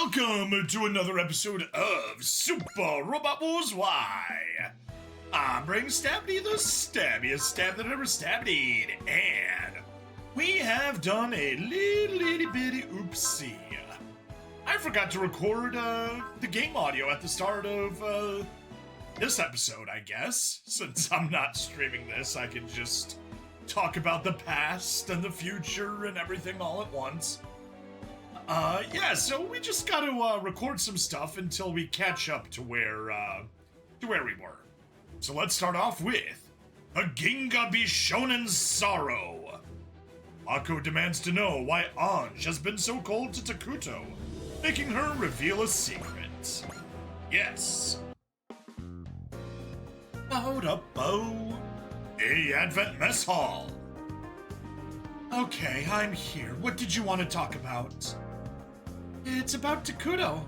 Welcome to another episode of Super Robot Wars Y. I'm Brain Stabby, the stabbiest stab that ever stabbed, and we have done a little bitty oopsie. I forgot to record the game audio at the start of this episode, I guess. Since I'm not streaming this, I can just talk about the past and the future and everything all at once. Yeah, so we just gotta, record some stuff until we catch up to where we were. So let's start off with the Ginga Bishonen's sorrow. Mako demands to know why Anj has been so cold to Takuto, making her reveal a secret. Yes. Hold up, Bo. The Advent Mess Hall. Okay, I'm here. What did you want to talk about? It's about Takuto.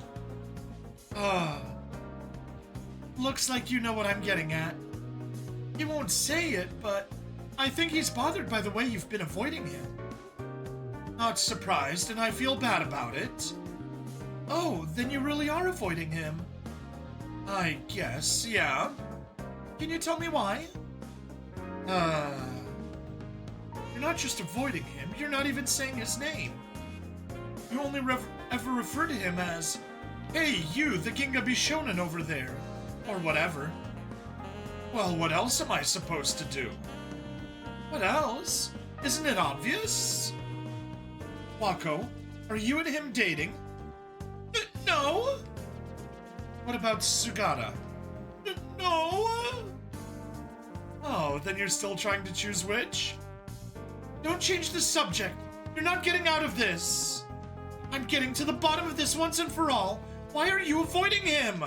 Looks like you know what I'm getting at. You won't say it, but I think he's bothered by the way you've been avoiding him. Not surprised, and I feel bad about it. Oh, then you really are avoiding him. I guess, yeah. Can you tell me why? You're not just avoiding him, you're not even saying his name. You only ever refer to him as, "Hey, you, the Ginga Bishonen over there," or whatever. Well, what else am I supposed to do? What else? Isn't it obvious? Wako, are you and him dating? No. What about Sugata? No. Oh, then you're still trying to choose which? Don't change the subject. You're not getting out of this. I'm getting to the bottom of this once and for all. Why are you avoiding him?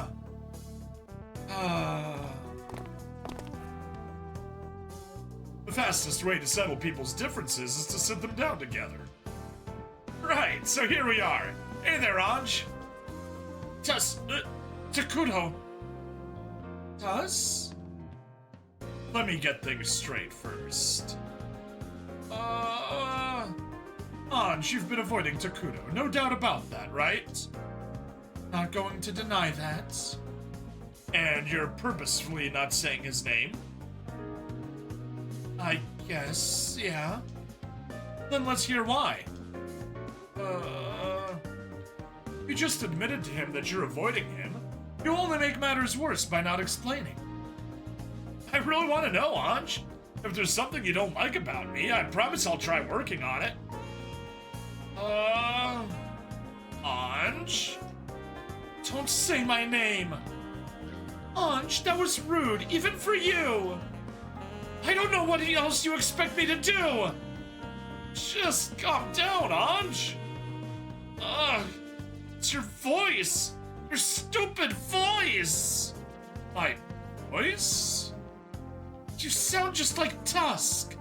The fastest way to settle people's differences is to sit them down together. Right, so here we are. Hey there, Anj. Takuto. Tuss? Let me get things straight first. Anj, you've been avoiding Takuto, no doubt about that, right? Not going to deny that. And you're purposefully not saying his name? I guess, yeah. Then let's hear why. You just admitted to him that you're avoiding him. You only make matters worse by not explaining. I really want to know, Anj. If there's something you don't like about me, I promise I'll try working on it. Anj? Don't say my name. Anj, that was rude, even for you. I don't know what else you expect me to do. Just calm down, Anj. It's your voice. Your stupid voice. My voice? You sound just like Tusk.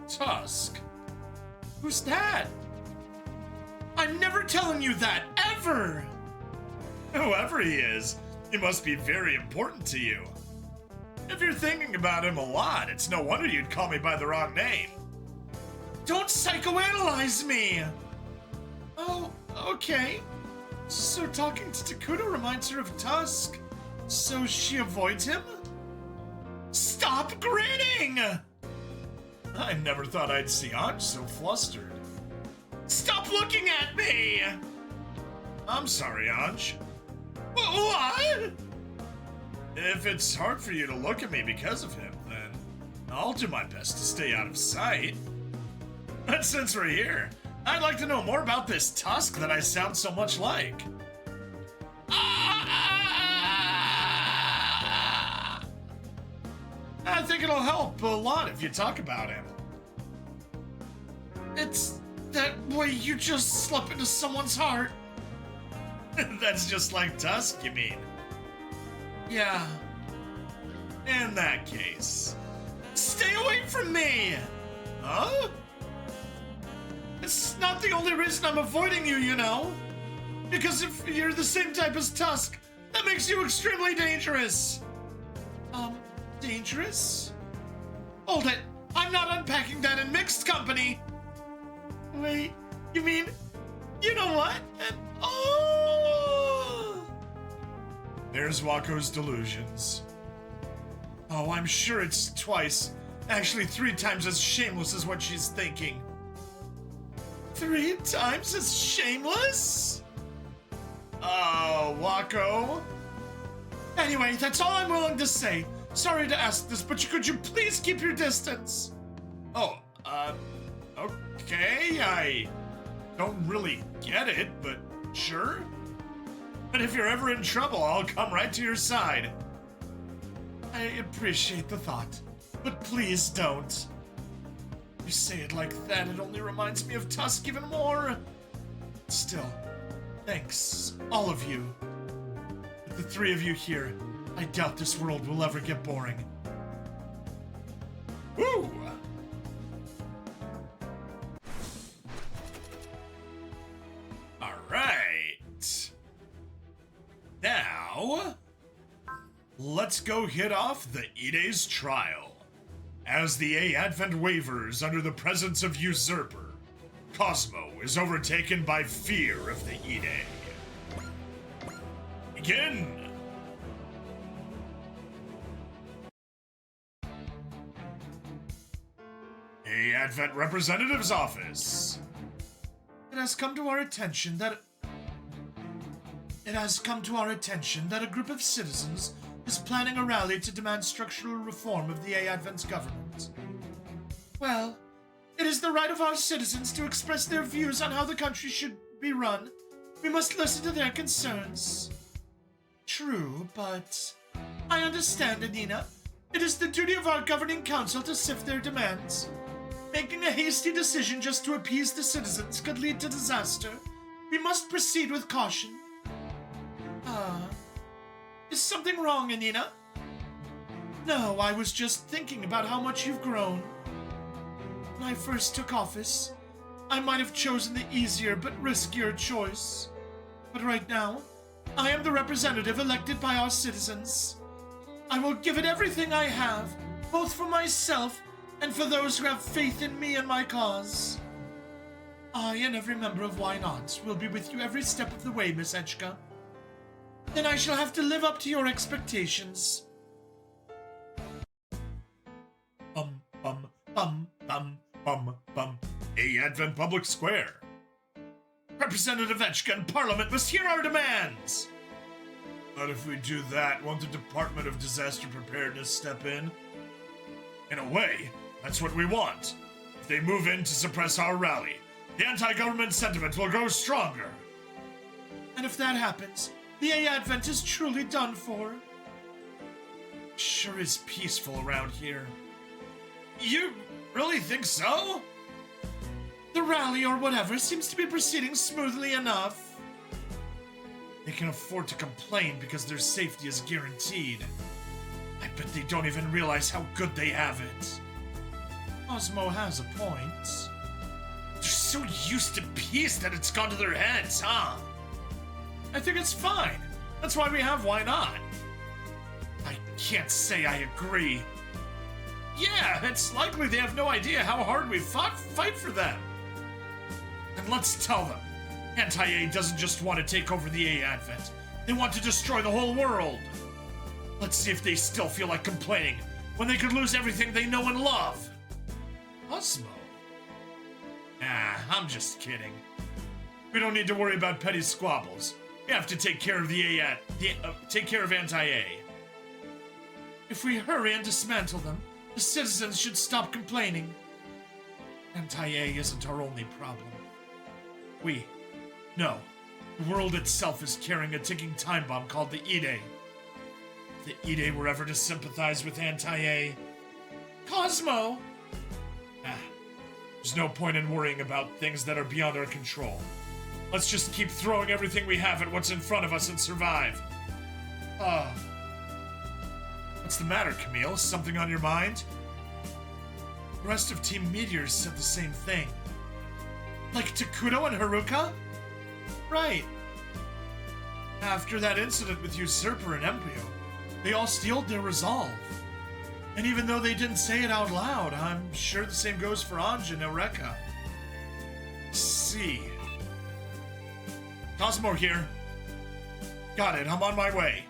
Tusk? Who's that? I'm never telling you that, ever! Whoever he is, he must be very important to you. If you're thinking about him a lot, it's no wonder you'd call me by the wrong name. Don't psychoanalyze me! Oh, okay. So talking to Takuto reminds her of Tusk. So she avoids him? Stop grinning! I never thought I'd see Anj so flustered. Stop looking at me! I'm sorry, Anj. What? If it's hard for you to look at me because of him, then I'll do my best to stay out of sight. But since we're here, I'd like to know more about this Tusk that I sound so much like. I think it'll help a lot if you talk about him. It's that way you just slip into someone's heart. That's just like Tusk, you mean? Yeah. In that case, stay away from me! Huh? It's not the only reason I'm avoiding you, you know? Because if you're the same type as Tusk, that makes you extremely dangerous. Dangerous? Hold it! I'm not unpacking that in mixed company! Wait, you mean... You know what? Oh! There's Wako's delusions. Oh, I'm sure it's twice, actually 3 times as shameless as what she's thinking. 3 times as shameless? Oh, Wako. Anyway, that's all I'm willing to say. Sorry to ask this, but could you please keep your distance? Oh, okay, I don't really get it, but sure. But if you're ever in trouble, I'll come right to your side. I appreciate the thought, but please don't. You say it like that, it only reminds me of Tusk even more. Still, thanks, all of you. With the 3 of you here, I doubt this world will ever get boring. Woo! Alright. Now, let's go hit off the IDE's trial. As the A Advent wavers under the presence of Usurper, Cosmo is overtaken by fear of the IDE. Begin! A Advent Representative's Office. It has come to our attention that a group of citizens is planning a rally to demand structural reform of the A Advent's government. Well, it is the right of our citizens to express their views on how the country should be run. We must listen to their concerns. True, but I understand, Anina. It is the duty of our governing council to sift their demands. Making a hasty decision just to appease the citizens could lead to disaster. We must proceed with caution. Is something wrong, Anina? No, I was just thinking about how much you've grown. When I first took office, I might have chosen the easier but riskier choice. But right now, I am the representative elected by our citizens. I will give it everything I have, both for myself and for those who have faith in me and my cause. I and every member of Why Not will be with you every step of the way, Miss Echka. Then I shall have to live up to your expectations. Bum, bum, bum, bum, bum, bum. A Advent Public Square. Representative Echka and Parliament must hear our demands! But if we do that, won't the Department of Disaster Preparedness step in? In a way, that's what we want. If they move in to suppress our rally, the anti-government sentiment will grow stronger. And if that happens, the A Advent is truly done for. Sure is peaceful around here. You really think so? The rally or whatever seems to be proceeding smoothly enough. They can afford to complain because their safety is guaranteed. I bet they don't even realize how good they have it. Cosmo has a point. They're so used to peace that it's gone to their heads, huh? I think it's fine. That's why we have Why Not. I can't say I agree. Yeah, it's likely they have no idea how hard we fight for them. And let's tell them, Anti-A doesn't just want to take over the A Advent. They want to destroy the whole world. Let's see if they still feel like complaining when they could lose everything they know and love. Cosmo? I'm just kidding. We don't need to worry about petty squabbles. We have to take care of take care of Anti-A. If we hurry and dismantle them, the citizens should stop complaining. Anti-A isn't our only problem. No, the world itself is carrying a ticking time bomb called the IDE. If the IDE were ever to sympathize with Anti-A... Cosmo! There's no point in worrying about things that are beyond our control. Let's just keep throwing everything we have at what's in front of us and survive. What's the matter, Camille? Something on your mind? The rest of Team Meteor said the same thing. Like Takuto and Haruka? Right. After that incident with Usurper and Empio, they all steeled their resolve. And even though they didn't say it out loud, I'm sure the same goes for Anj and Eureka. See. Cosmo here. Got it, I'm on my way.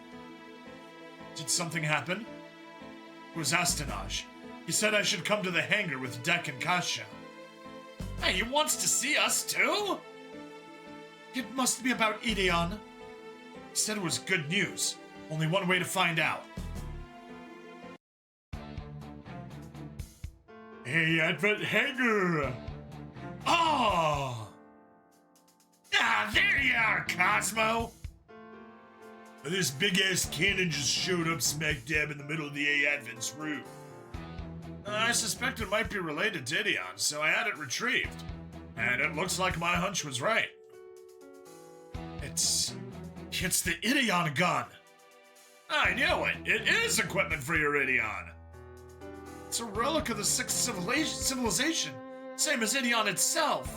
Did something happen? It was Astanaj. He said I should come to the hangar with Dek and Kasha. Hey, he wants to see us too? It must be about Ideon. He said it was good news. Only one way to find out. Hey, Advent Hangar! Oh! Ah, there you are, Cosmo! This big-ass cannon just showed up smack dab in the middle of the A-Advent's room. I suspect it might be related to Ideon, so I had it retrieved. And it looks like my hunch was right. It's the Ideon Gun. I knew it. It is equipment for your Ideon. It's a relic of the sixth civilization, same as Ideon itself.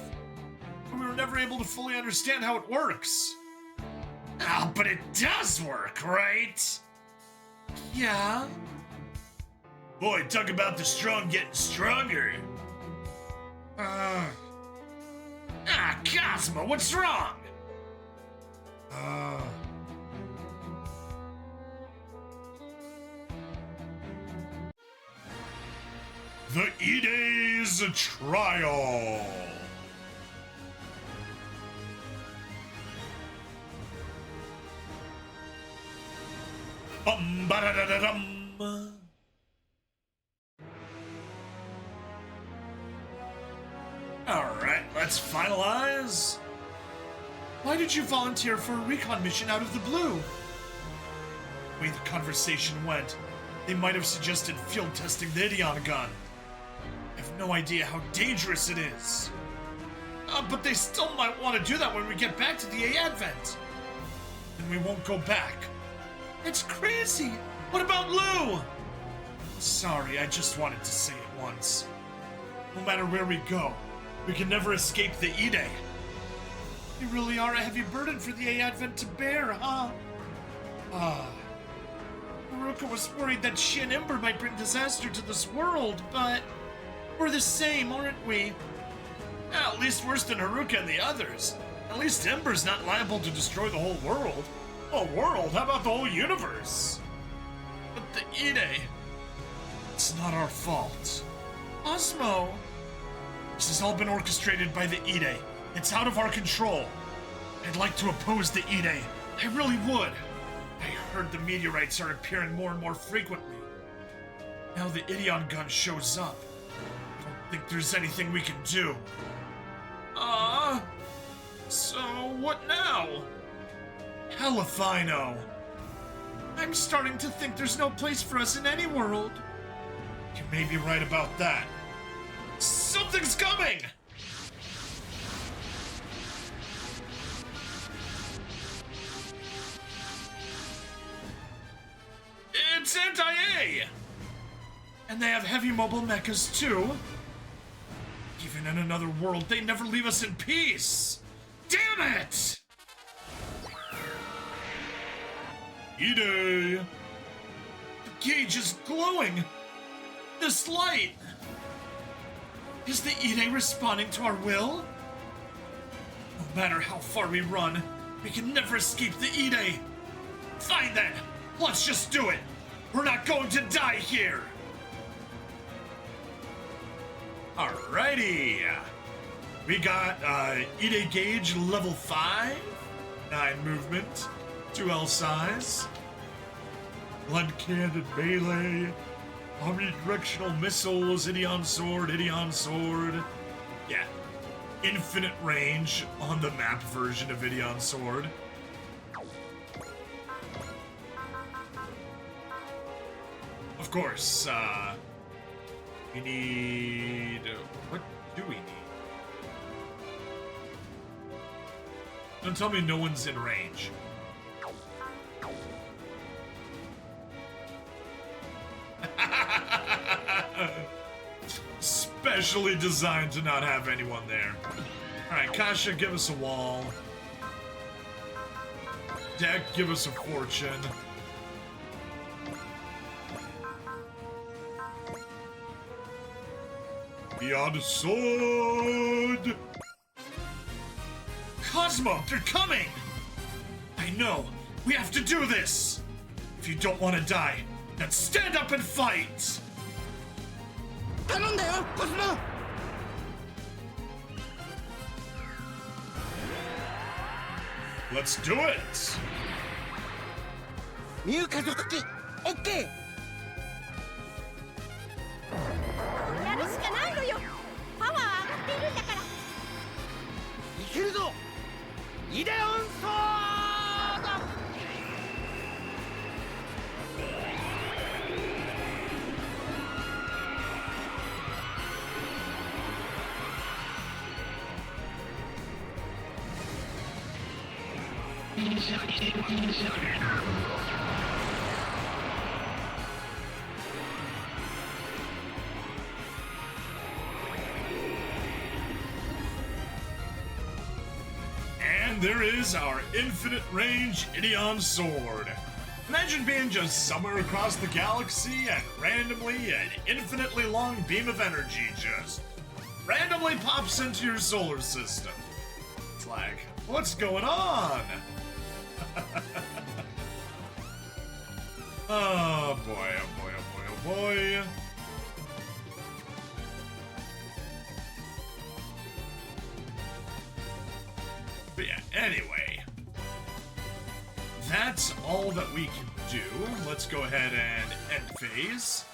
But we were never able to fully understand how it works. Oh, but it does work, right? Yeah. Boy, talk about the strong getting stronger. Cosmo, what's wrong? The IDE's trial. Bum-ba-da-da-da-dum. Alright, let's finalize. Why did you volunteer for a recon mission out of the blue? The way the conversation went, they might have suggested field testing the Ideon Gun. I have no idea how dangerous it is. But they still might want to do that when we get back to the A-Advent. Then we won't go back. It's crazy. What about Lou? Sorry, I just wanted to say it once. No matter where we go, we can never escape the IDE. You really are a heavy burden for the A-Advent to bear, huh? Haruka was worried that she and Ember might bring disaster to this world, but we're the same, aren't we? At least worse than Haruka and the others. At least Ember's not liable to destroy the whole world. A world? How about the whole universe? But the IDE... It's not our fault. Cosmo! This has all been orchestrated by the IDE. It's out of our control. I'd like to oppose the IDE. I really would. I heard the meteorites are appearing more and more frequently. Now the Ideon Gun shows up. I don't think there's anything we can do. So what now? Hell if I know. I'm starting to think there's no place for us in any world. You may be right about that. Something's coming! It's anti-A! And they have heavy mobile mechas too. Even in another world, they never leave us in peace. Damn it! IDE! The gauge is glowing! This light! Is the IDE responding to our will? No matter how far we run, we can never escape the IDE! Fine then! Let's just do it! We're not going to die here! Alrighty! We got IDE gauge level 5, 9 movement, 2L size, blood cannon melee, omnidirectional missiles, Ideon sword. Yeah, infinite range on the map version of Ideon sword. Of course, we need... What do we need? Don't tell me no one's in range. Specially designed to not have anyone there. Alright, Kasha, give us a wall. Dek, give us a fortune. Beyond sword! Cosmo, they're coming! I know, we have to do this! If If you don't want to die, then stand up and fight! 頼んだよコスモ。 Let's do it! ミュウ加速器オッケー。やるしかないのよ。パワー上がっているんだから。いけるぞ。イデオンソード。 And there is our infinite range Ideon sword. Imagine being just somewhere across the galaxy and randomly an infinitely long beam of energy just randomly pops into your solar system. It's like, what's going on? Oh boy, oh boy, oh boy, oh boy. But yeah, anyway. That's all that we can do. Let's go ahead and end phase.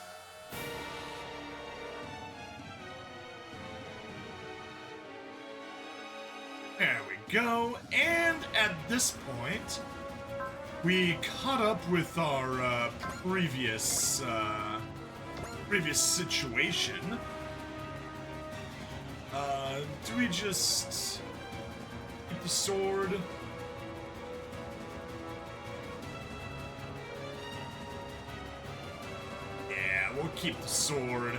There we go. And at this point, we caught up with our previous situation. Do we just keep the sword? Yeah, we'll keep the sword.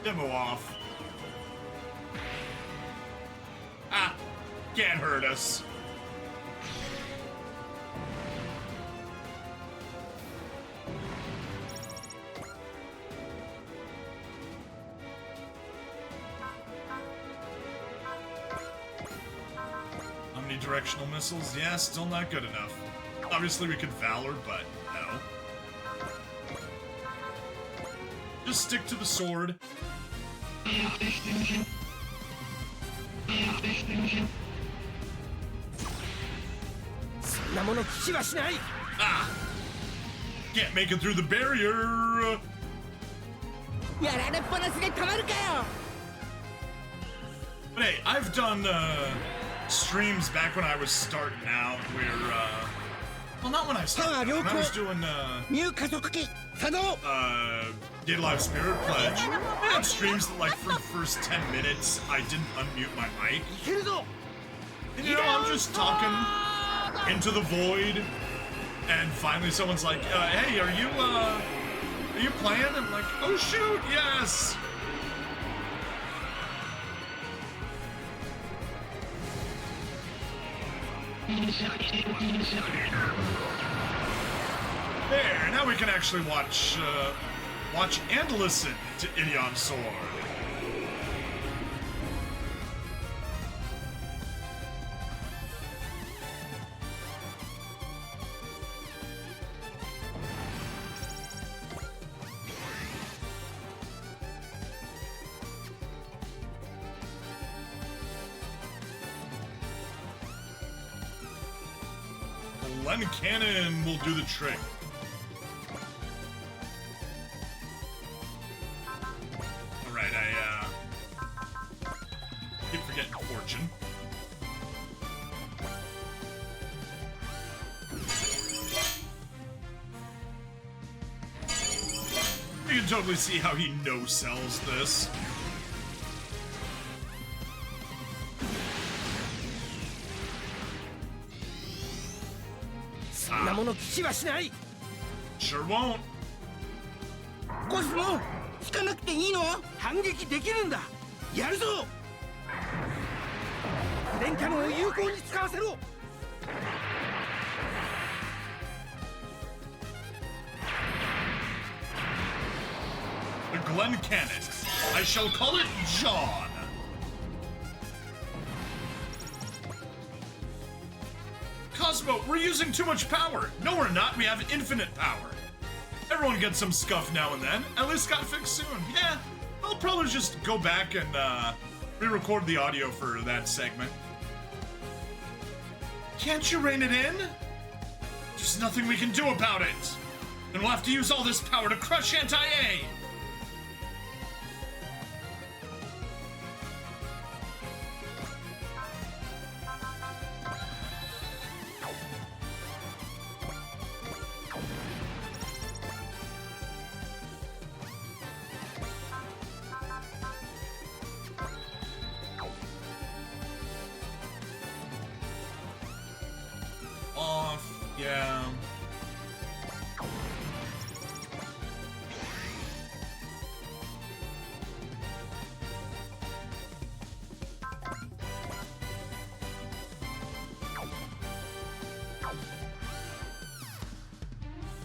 Demo off. Ah, can't hurt us. Directional missiles? Yeah, still not good enough. Obviously we could Valor, but no. Just stick to the sword. Ah! Can't make it through the barrier! But hey, I've done, streams back when I was starting out where, well, not when I started, when I was doing, Data Live Spirit Pledge. I had streams that, like, for the first 10 minutes, I didn't unmute my mic. And, you know, I'm just talking into the void, and finally someone's like, hey, are you playing? I'm like, oh shoot, yes! There, now we can actually watch and listen to Ideon Sword. Len Cannon will do the trick. Alright, I keep forgetting Fortune. You can totally see how he no-sells this. Sure won't. Cosmo, 引かなくていいの？反撃できるんだ。やるぞ。電キャノンを有効に使わせろ。The Glen Cannon. I shall call it John. Cosmo, we're using too much power. No, we're not. We have infinite power. Everyone gets some scuff now and then. At least got fixed soon. Yeah, I'll probably just go back and re-record the audio for that segment. Can't you rein it in? There's nothing we can do about it. Then we'll have to use all this power to crush Anti-A. Yeah.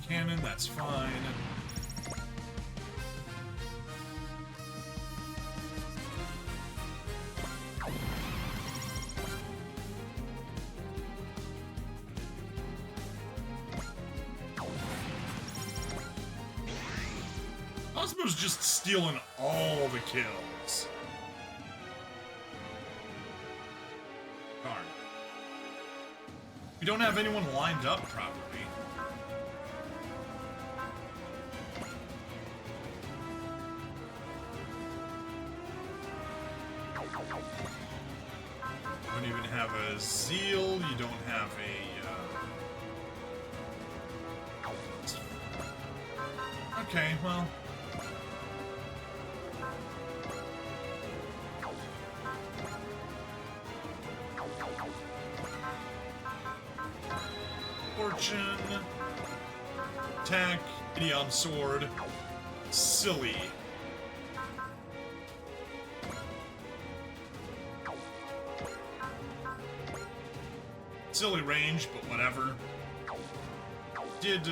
Cannon, that's fine. Cosmo's just stealing all the kills. Darn. We don't have anyone lined up properly. You don't even have a Zeal, you don't have a... Okay, well... Fortune... Attack, Ideon Sword... Silly. Silly range, but whatever. Did,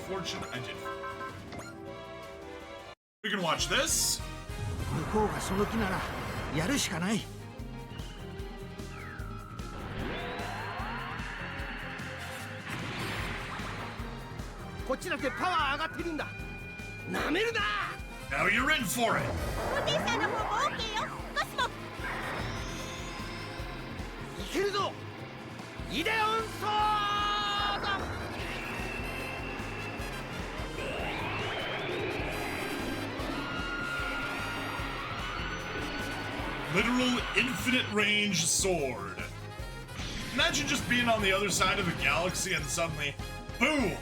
Fortune? I did. We can watch this. 向こうがその気ならやるしかない。こっちだってパワー上がってるんだ。なめるな。Now you're in for it. 運転手さんの方も OK よ。コスモ。いけるぞ。イデオンソード。 Literal infinite range sword. Imagine just being on the other side of the galaxy and suddenly, boom!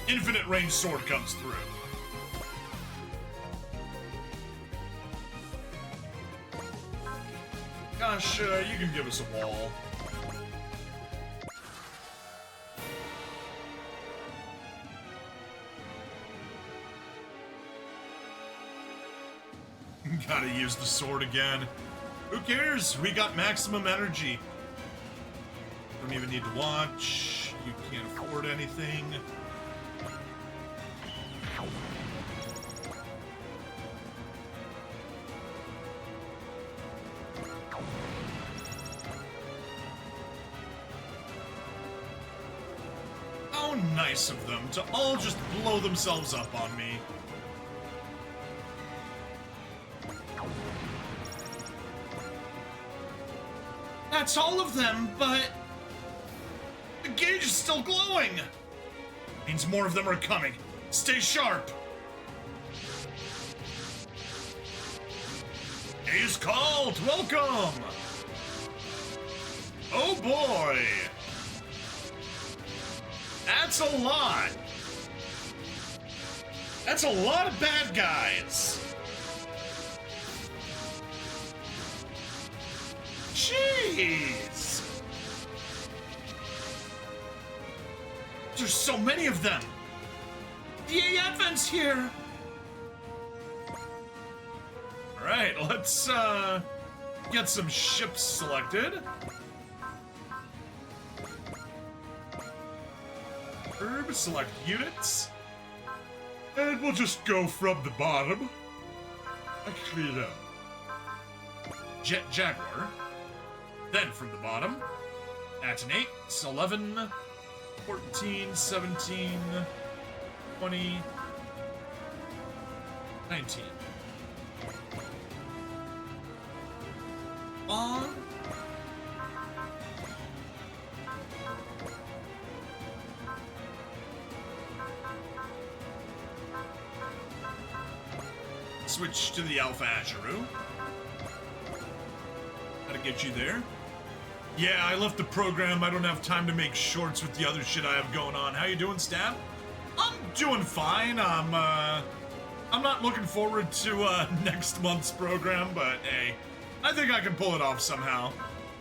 Infinite range sword comes through. Gosh, you can give us a wall. Gotta use the sword again. Who cares? We got maximum energy. Don't even need to watch. You can't afford anything. How nice of them to all just blow themselves up on me. That's all of them, but the gauge is still glowing. Means more of them are coming. Stay sharp. He's called. Welcome. Oh boy. That's a lot. That's a lot of bad guys. Jeez! There's so many of them! The Advent's here! Alright, let's, get some ships selected. Herb, select units. And we'll just go from the bottom. Actually, no. Jet Jaguar. Then from the bottom, Atenate, 11, 14, 17, 20, 19. Switch to the Alpha Acheru. Gotta get you there. Yeah, I left the program. I don't have time to make shorts with the other shit I have going on. How you doing, Stab? I'm doing fine. I'm not looking forward to next month's program, but hey, I think I can pull it off somehow.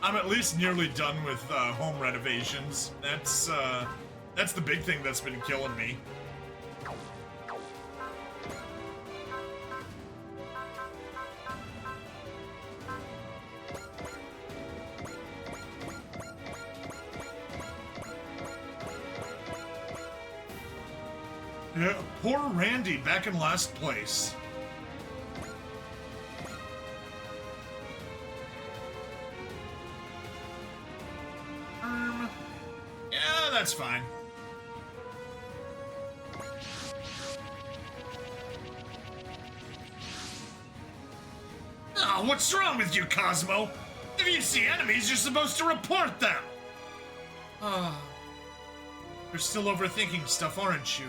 I'm at least nearly done with home renovations. That's the big thing that's been killing me. Yeah, poor Randy back in last place. Yeah, that's fine. Oh, what's wrong with you, Cosmo? If you see enemies, you're supposed to report them. You're still overthinking stuff, aren't you?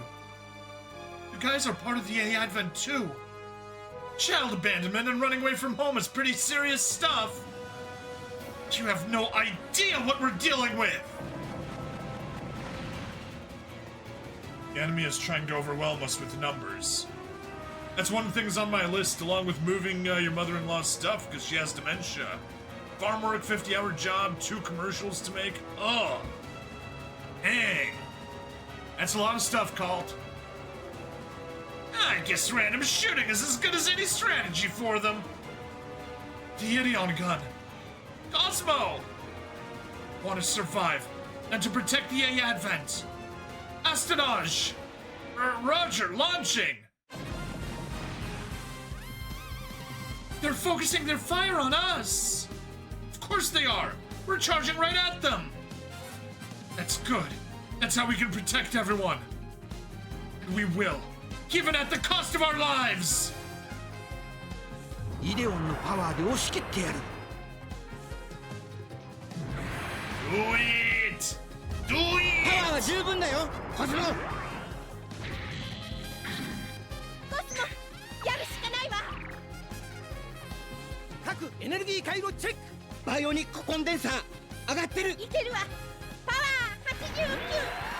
You guys are part of the A Advent too. Child abandonment and running away from home is pretty serious stuff. You have no idea what we're dealing with. The enemy is trying to overwhelm us with numbers. That's one of the things on my list, along with moving your mother-in-law's stuff because she has dementia. Farm work, 50-hour job, 2 commercials to make. Oh, dang. That's a lot of stuff, Colt. I guess random shooting is as good as any strategy for them. The Ideon Gun. Cosmo! Want to survive and to protect the A Advent. Astonage! Roger, launching! They're focusing their fire on us! Of course they are! We're charging right at them! That's good. That's how we can protect everyone. And we will. Even at the cost of our lives! Ideon のパワーで押し切ってやる。Do it! Do パワーは it! 十分だよ、コスモ。コスモ、やるしかないわ。各エネルギー回路チェック。バイオニックコンデンサー上がってる。いけるわ。パワー89。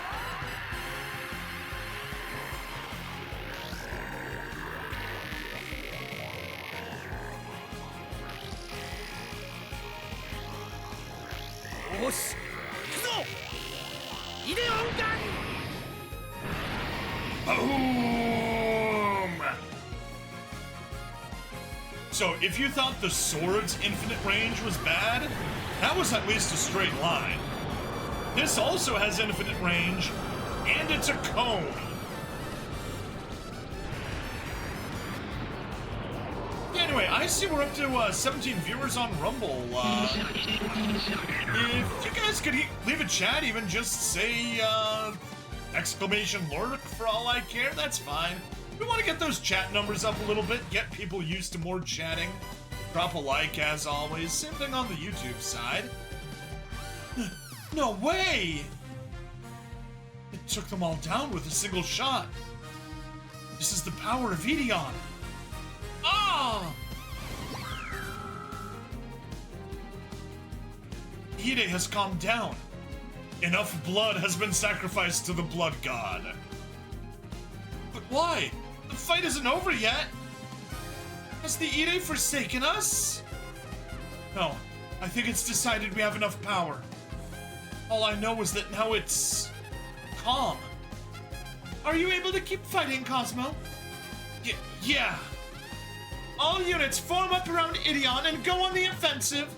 よし、行くぞ。イデオンガン。 Boom! So, if you thought the sword's infinite range was bad, that was at least a straight line. This also has infinite range, and it's a cone. Anyway, I see we're up to 17 viewers on Rumble. If you guys could leave a chat, even just say, exclamation lurk for all I care, that's fine. We want to get those chat numbers up a little bit, get people used to more chatting. Drop a like, as always. Same thing on the YouTube side. No way! It took them all down with a single shot. This is the power of Ideon. Ah! IDE has calmed down. Enough blood has been sacrificed to the blood god. But why? The fight isn't over yet. Has the IDE forsaken us? No, I think it's decided we have enough power. All I know is that now it's calm. Are you able to keep fighting, Cosmo? Yeah. All units form up around Ideon and go on the offensive.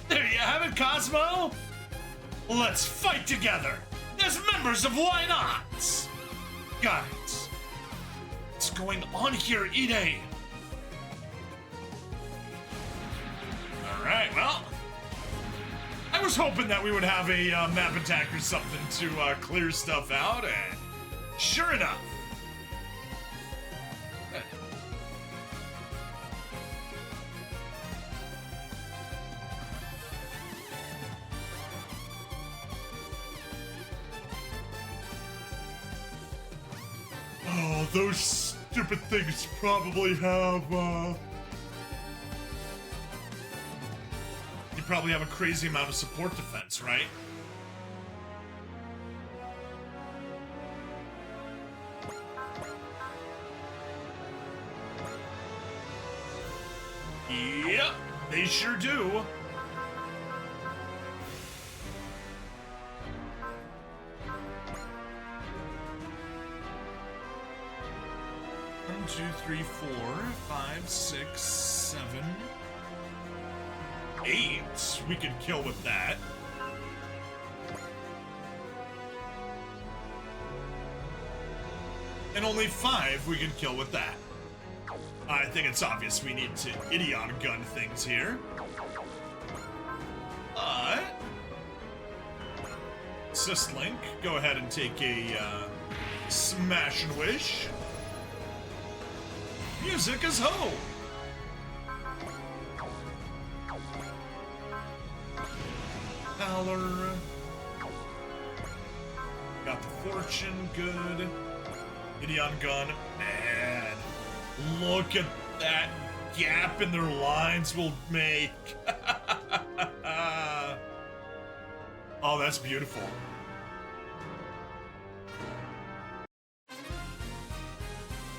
There you have it, Cosmo. Let's fight together as members of Why Not? Got it. What's going on here, IDE? Alright, well, I was hoping that we would have a map attack or something to clear stuff out, and sure enough. Oh, those stupid things probably have, you probably have a crazy amount of support defense, right? Yep, they sure do. 1, 2, 3, 4, 5, 6, 7, 8. We could kill with that. And only 5 we can kill with that. I think it's obvious we need to Ideon Gun things here. Syslink, go ahead and take a smash and wish. Music is home. Valor. Got the fortune, good. Ideon Gun, man. Look at that gap in their lines we'll make. Oh, that's beautiful.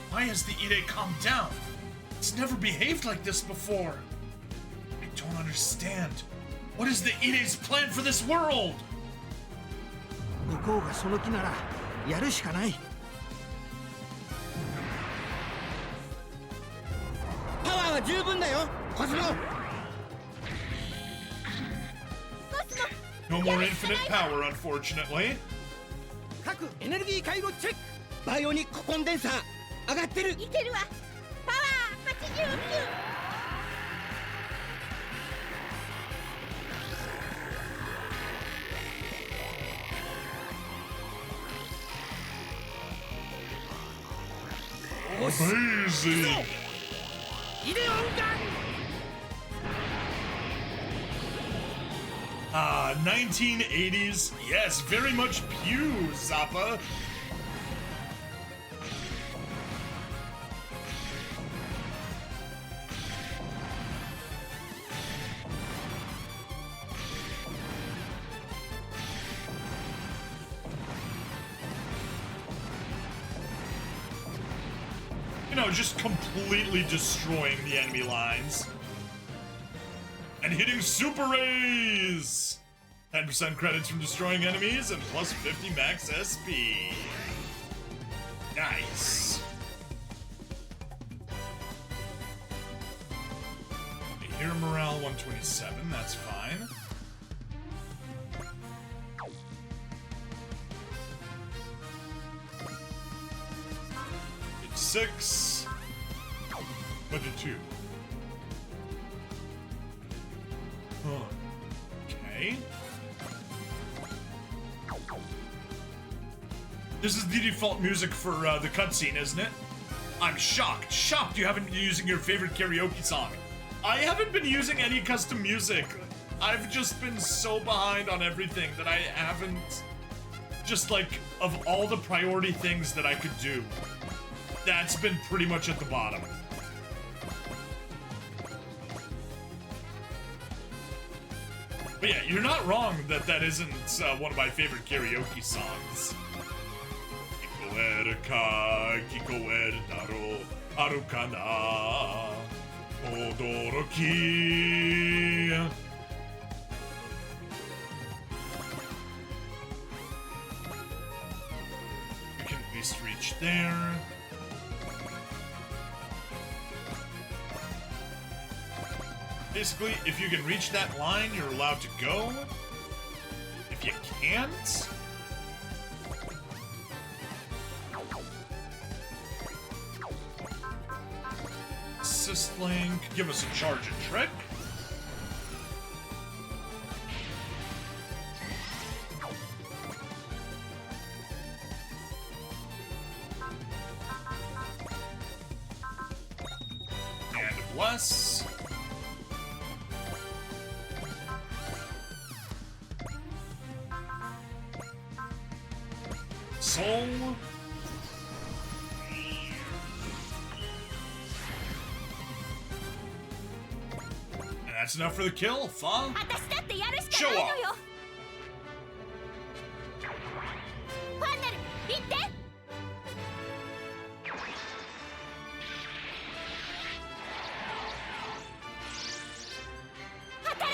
Why has the IDE calmed down? It's never behaved like this before. I don't understand. What is the IDE's plan for this world? 向こうがその気ならやるしかない。パワーは十分だよ、コスモ。No more infinite power, unfortunately. 各エネルギー回路チェック。バイオニックコンデンサー上がってる。いけるわ。パワー89。Amazing! Ideon Gun! 1980s. Yes, very much Pew, Zappa. You know, just completely destroying the enemy lines. And hitting super rays! 10% credits from destroying enemies and plus 50 max SP. Nice. Hero morale 127, that's fine. It's 6. 22. Okay. This is the default music for the cutscene, isn't it? I'm shocked. Shocked you haven't been using your favorite karaoke song. I haven't been using any custom music. I've just been so behind on everything that I haven't... Just like, of all the priority things that I could do, that's been pretty much at the bottom. But yeah, you're not wrong that that isn't one of my favorite karaoke songs. Kikoeru ka kikoeru daro aru kana odoroki. We can at least reach there. Basically, if you can reach that line, you're allowed to go. If you can't... Syslink, give us a charge and trick. Bless. Soul. And that's enough for the kill, Fa. 私だってやるし Show かないの off. よ。ファンネル行って。当たれ。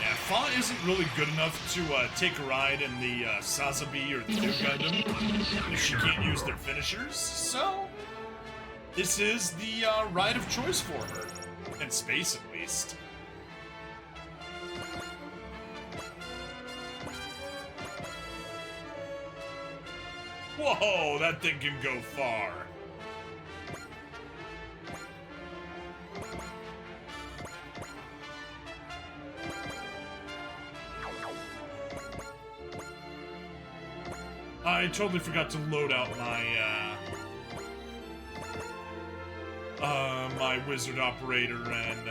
Yeah, Fa isn't really good enough to take a ride in the Sazabi or the New Gundam if she can't use their finishers, so this is the ride of choice for her. In space, at least. Whoa, that thing can go far. I totally forgot to load out my, my wizard operator and,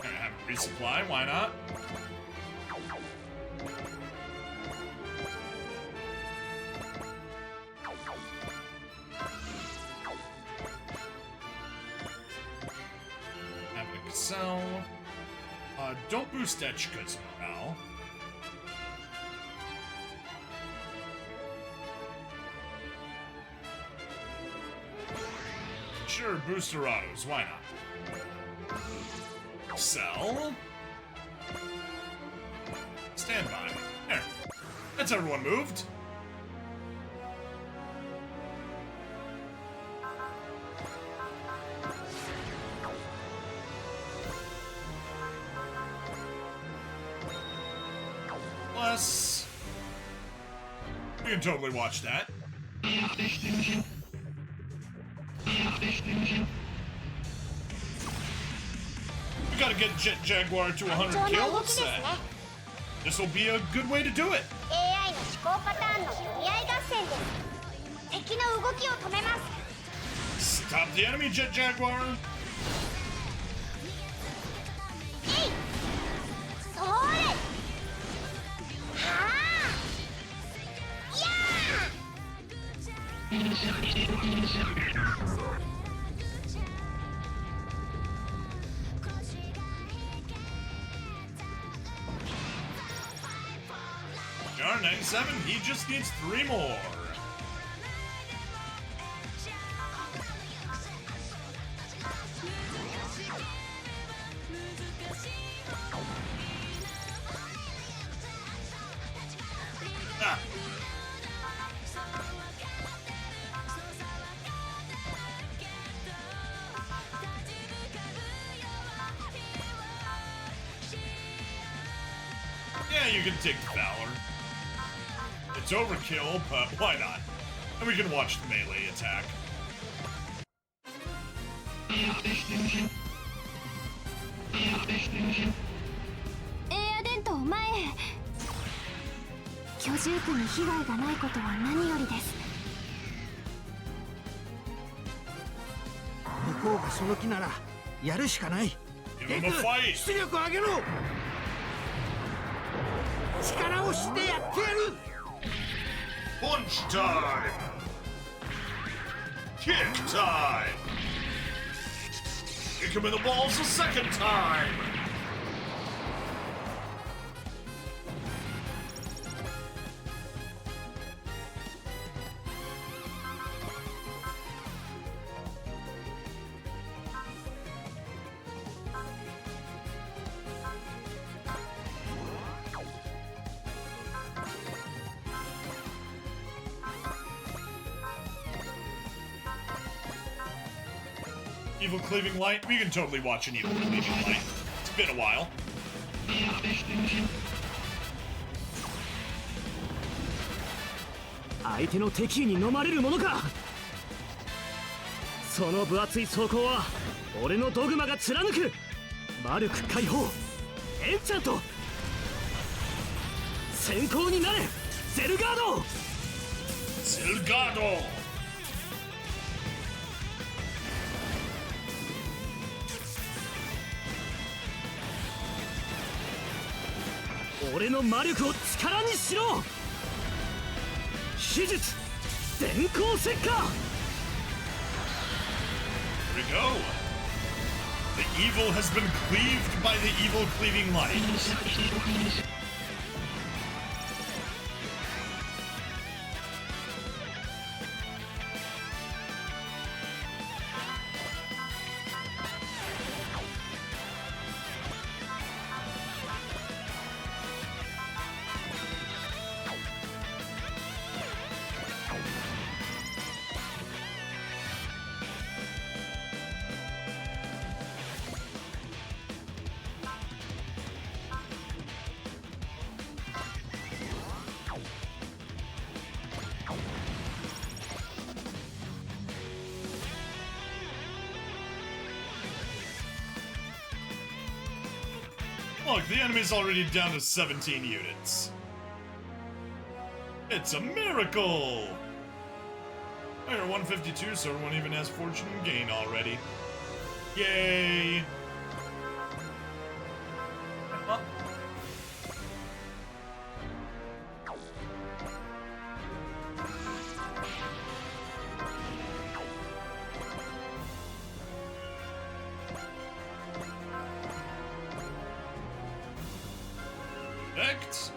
gonna have a resupply, why not? So, don't boost that Cosmo now. Sure, booster autos, why not? Sell. Stand by. There. That's everyone moved. Plus, you can totally watch that. We gotta get Jet Jaguar to 100 kills. This will be a good way to do it. AI の思考パターンの取り合い合戦です。敵の動きを止めます。 Stop the enemy, Jet Jaguar. えい。それ。はあ。やあ。 R97, he just needs 3 more. Ah. Yeah, you can take Valor. It's overkill, but why not? And we can watch the melee attack. エアデントを前へ。居住区に被害がないことは何よりです。向こうがその気ならやるしかない。 Give him a fight. 出力を上げろ。力をしてやってやる。 Punch time! Kick time! Kick him in the balls a second time! Evil Cleaving Light? We can totally watch an Evil Cleaving Light. It's been a while. 相手の敵意に飲まれるものか。その分厚い装甲は俺のドグマが貫く。魔力解放エンチャント。先行になれゼルガード。ゼルガード。俺の魔力を力にしろ。秘術電光石火。 Here we go. The evil has been cleaved by the evil cleaving light. Look, the enemy's already down to 17 units. It's a miracle! We're 152, so everyone even has fortune and gain already. Yay! Perfect.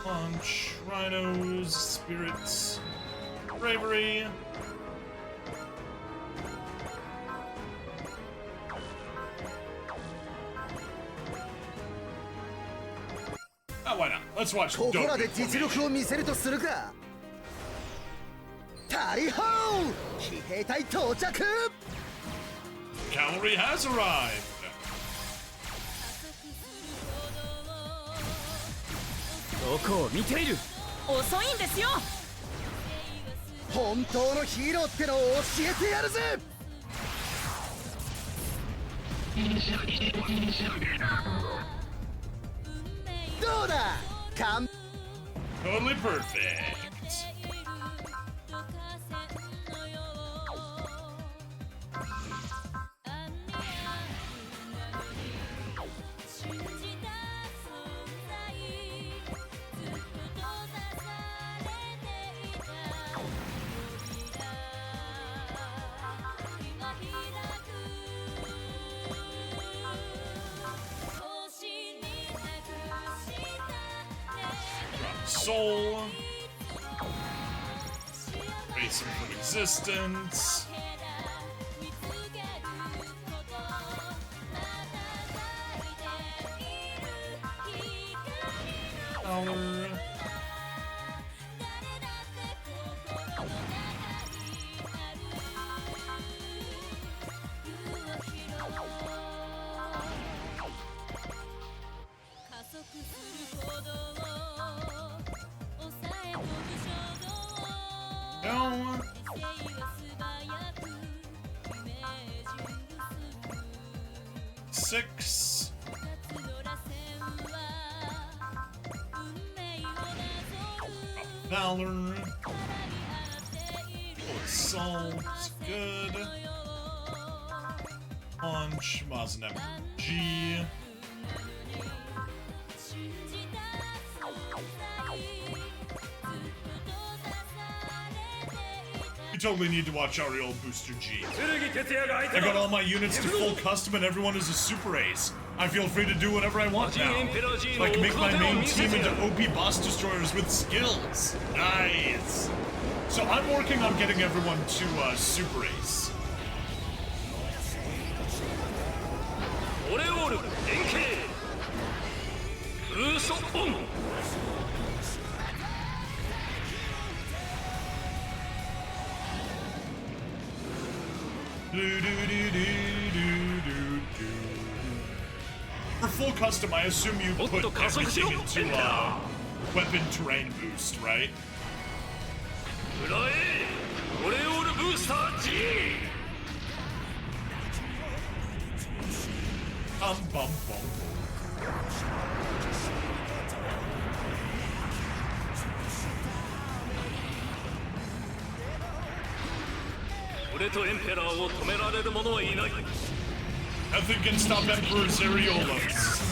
Punch, rhinos, spirits, bravery. Oh, why not? Let's watch ここらで Dope 実力を見せるとするか。タリホー騎兵隊到着。 Cavalry has arrived. どこを見ている。遅いんですよ。本当のヒーローってのを教えてやるぜ。どうだ。Totally perfect. Soul. Race him from existence. Power. No. Six. Valor. Assault. Good. Punch. Mazen G. You totally need to watch Ariel Booster G. I got all my units to full custom and everyone is a super ace. I feel free to do whatever I want now. Like make my main team into OP boss destroyers with skills. Nice. So I'm working on getting everyone to super ace. For full custom, I assume you put everything into weapon terrain boost, right? Bum, bum, bum. 俺とエンペラーを止められる者はいない。 Nothing can stop Emperor's areolas.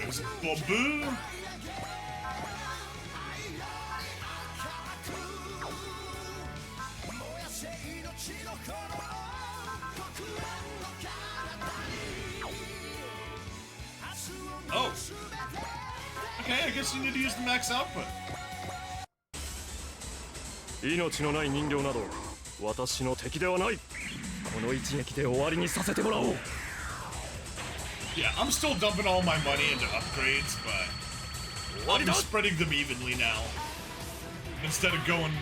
There's Babu. Oh. Okay, I guess you need to use the max output. 命のない人形など私の敵ではない。この一撃で終わりにさせてもらおう。 Yeah, I'm still dumping all my money into upgrades, but I'm spreading them evenly now. Instead of going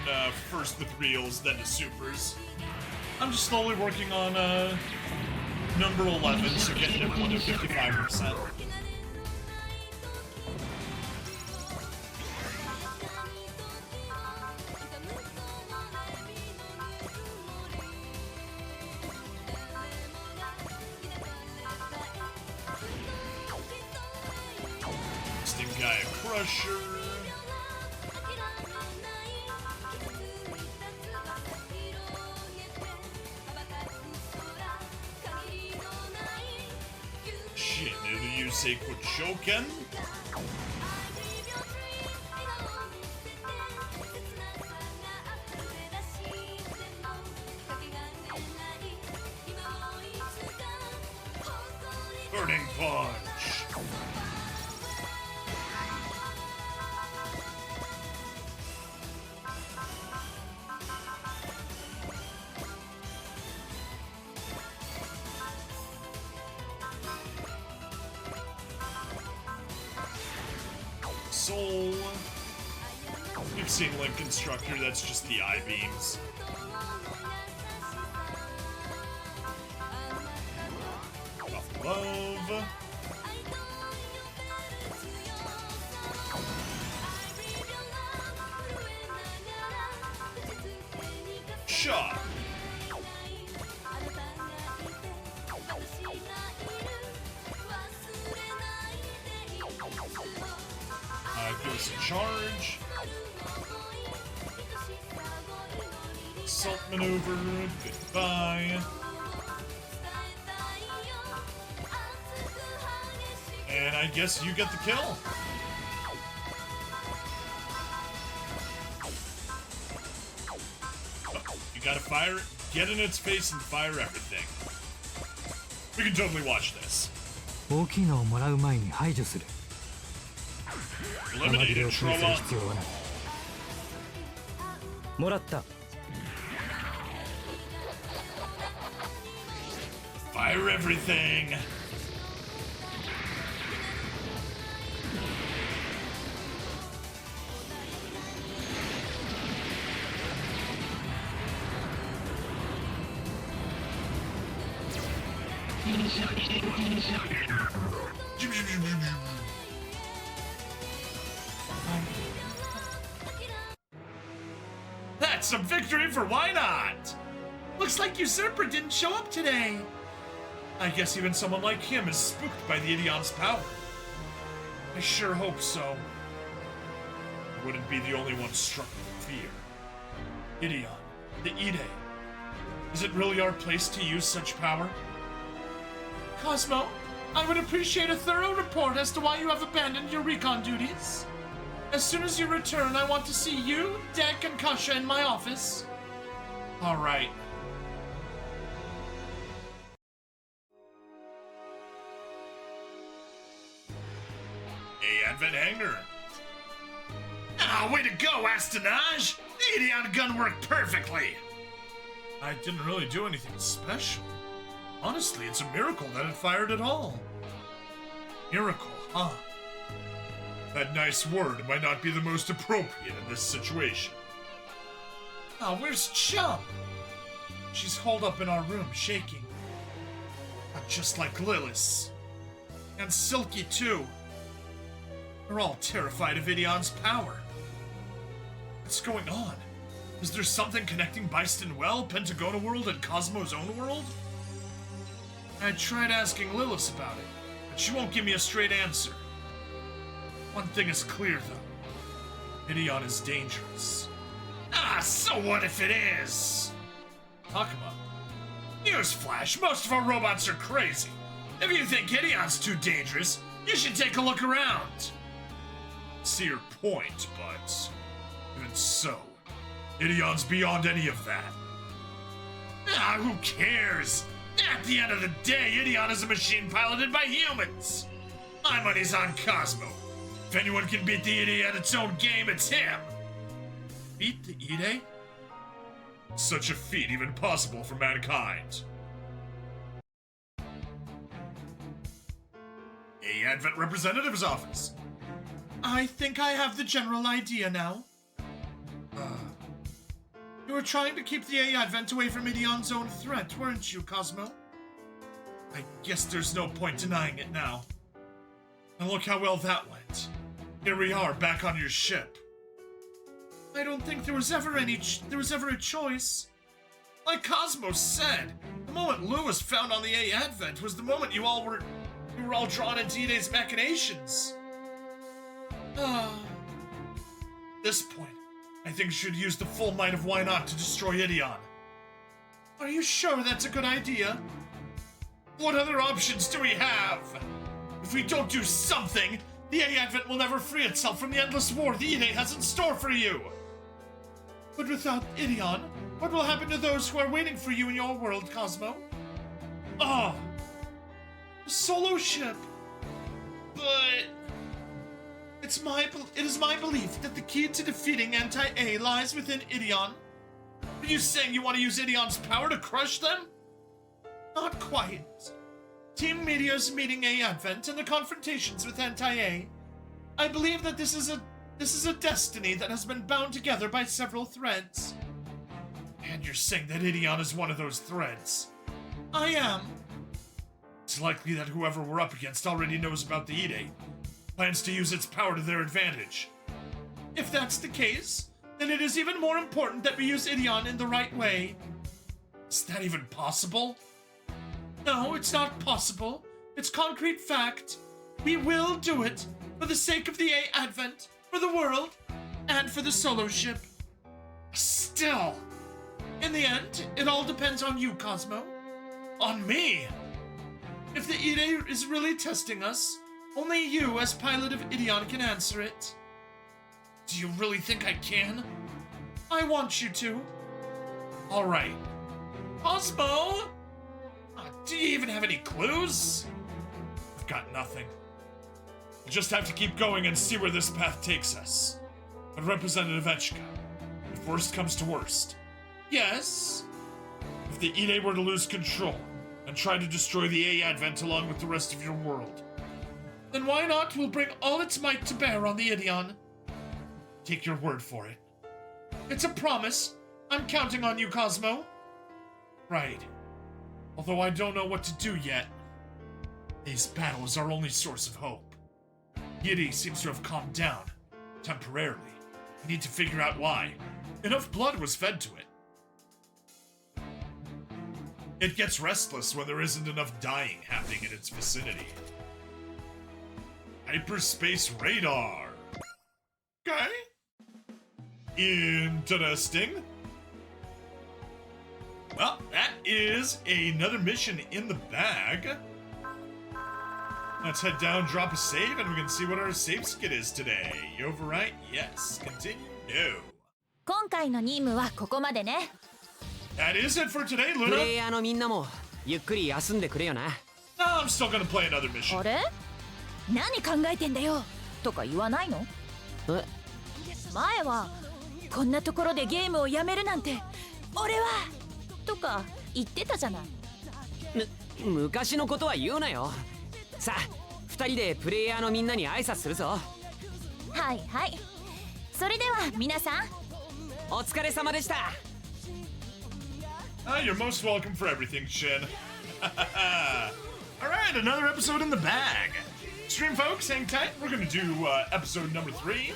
first with reals, then to supers. I'm just slowly working on number 11, so getting everyone to 55%. Guy a crusher. Shit, did you say Kochoken? Burning Punch. Soul. We've seen Link Constructor, that's just the I-beams. Buff Love. Shot. Goes to charge. Assault maneuver. Goodbye. And I guess you get the kill. Oh, you gotta fire, get in its face and fire everything. We can totally watch this. 大きいのをもらう前に排除する。 Eliminated trauma. もらった。 Fire everything. That's a victory for why not? Looks like Usurper didn't show up today. I guess even someone like him is spooked by the Ideon's power. I sure hope so. I wouldn't be the only one struck with fear. Ideon, the IDE. Is it really our place to use such power? Cosmo, I would appreciate a thorough report as to why you have abandoned your recon duties. As soon as you return, I want to see you, Deck, and Kasha in my office. All right. Hey, Advent Hangar. Ah, way to go, Astonage! The Ideon Gun worked perfectly. I didn't really do anything special. Honestly, it's a miracle that it fired at all. Miracle, huh? That nice word might not be the most appropriate in this situation. Oh, where's Chump? She's holed up in our room, shaking. just like Lilith. And Silky, too. They're all terrified of Ideon's power. What's going on? Is there something connecting Byston Well, Pentagona World, and Cosmo's own world? I tried asking Lilith about it, but she won't give me a straight answer. One thing is clear, though. Ideon is dangerous. Ah, so what if it is? Takuma. Newsflash, most of our robots are crazy. If you think Ideon's too dangerous, you should take a look around. See your point, but even so, Ideon's beyond any of that. Ah, who cares? At the end of the day, Ideon is a machine piloted by humans. My money's on Cosmo. If anyone can beat the IDE at its own game, it's him. Beat the IDE? Such a feat even possible for mankind. A Advent representative's office. I think I have the general idea now. You were trying to keep the Advent away from Ideon's own threat, weren't you, Cosmo? I guess there's no point denying it now. And look how well that went. Here we are, back on your ship. I don't think there was ever a choice. Like Cosmo said, the moment Lou was found on the Advent was the moment you were all drawn into IDE's machinations. At this point, I think you should use the full might of Why Not to destroy Ideon. Are you sure that's a good idea? What other options do we have? If we don't do something, the Advent will never free itself from the endless war the IDE has in store for you. But without Ideon, what will happen to those who are waiting for you in your world, Cosmo? A solo ship. But it is my belief that the key to defeating Anti-A lies within Ideon. Are you saying you want to use Ideon's power to crush them? Not quite. Team Meteor's meeting Advent and the confrontations with Anti-A. I believe that this is a destiny that has been bound together by several threads. And you're saying that Ideon is one of those threads? I am. It's likely that whoever we're up against already knows about the IDE, plans to use its power to their advantage. If that's the case, then it is even more important that we use Ideon in the right way. Is that even possible? No, it's not possible. It's concrete fact. We will do it for the sake of the Advent, for the world, and for the solo ship. Still, in the end, it all depends on you, Cosmo. On me? If the IDE is really testing us, only you, as pilot of Ideon, can answer it. Do you really think I can? I want you to. All right. Cosmo? Do you even have any clues? I've got nothing. We'll just have to keep going and see where this path takes us. But Representative Etchka, if worst comes to worst. Yes? If the IDE were to lose control and try to destroy the Advent along with the rest of your world, then why not we'll bring all its might to bear on the Ideon. Take your word for it. It's a promise. I'm counting on you, Cosmo. Right. Although I don't know what to do yet. This battle is our only source of hope. IDE seems to have calmed down. Temporarily. We need to figure out why. Enough blood was fed to it. It gets restless when there isn't enough dying happening in its vicinity. Hyperspace radar. Okay. Interesting. Well, that is another mission in the bag. Let's head down, drop a save, and we can see what our save skit is today. You overwrite? Yes. Continue? No. 今回の任務はここまでね。 That is it for today, プ Luna. レイヤーのみんなもゆっくり休んでくれよな。 No, I'm still gonna play another mission. あれ？何考えてんだよとか言わないの？え？前はこんなところでゲームをやめるなんて俺はとか言ってたじゃない。昔のことは言うなよ。さあ、二人でプレイヤーのみんなに挨拶するぞ。はいはい。それでは皆さん。お疲れ様でした。You're most welcome for everything, Shin. All right, another episode in the bag. Stream folks, hang tight. We're gonna do episode number 3.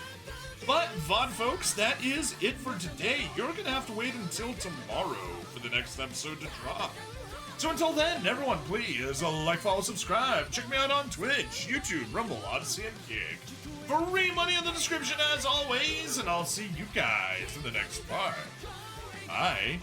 But VOD folks, that is it for today. You're gonna have to wait until tomorrow for the next episode to drop. So until then, everyone, please like, follow, subscribe. Check me out on Twitch, YouTube, Rumble, Odyssey, and Kick. Free money in the description as always, and I'll see you guys in the next part. Bye.